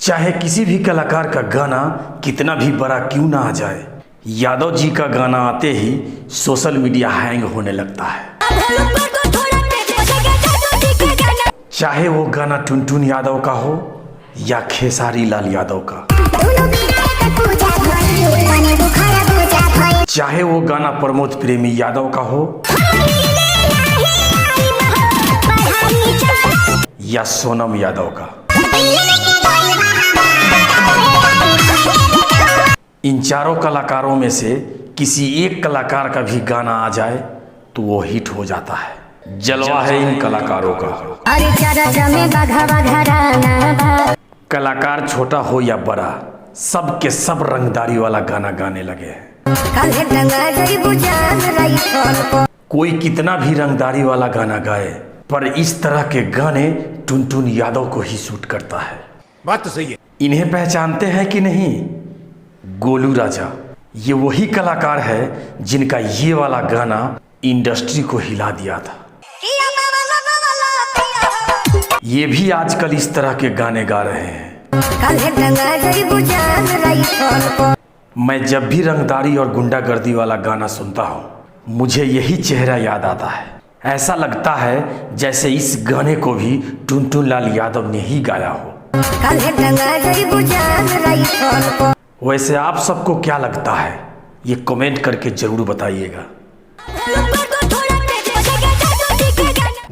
चाहे किसी भी कलाकार का गाना कितना भी बड़ा क्यों ना आ जाए, यादव जी का गाना आते ही सोशल मीडिया हैंग होने लगता है। चाहे वो गाना टुनटुन यादव का हो या खेसारी लाल यादव का, चाहे वो गाना प्रमोद प्रेमी यादव का हो या सोनम यादव का, इन चारों कलाकारों में से किसी एक कलाकार का भी गाना आ जाए तो वो हिट हो जाता है। जलवा है इन कलाकारों का। कलाकार छोटा हो या बड़ा, सब के सब रंगदारी वाला गाना गाने लगे हैं। कोई कितना भी रंगदारी वाला गाना गाए, पर इस तरह के गाने टुनटुन यादव को ही सूट करता है। बात तो सही है। इन्हें पहचानते हैं कि नहीं? गोलू राजा, ये वही कलाकार है जिनका ये वाला गाना इंडस्ट्री को हिला दिया था। ये भी आजकल इस तरह के गाने गा रहे हैं। मैं जब भी रंगदारी और गुंडागर्दी वाला गाना सुनता हूँ, मुझे यही चेहरा याद आता है। ऐसा लगता है जैसे इस गाने को भी टुनटुन लाल यादव ने ही गाया हो। वैसे आप सबको क्या लगता है, ये कमेंट करके जरूर बताइएगा।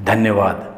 धन्यवाद।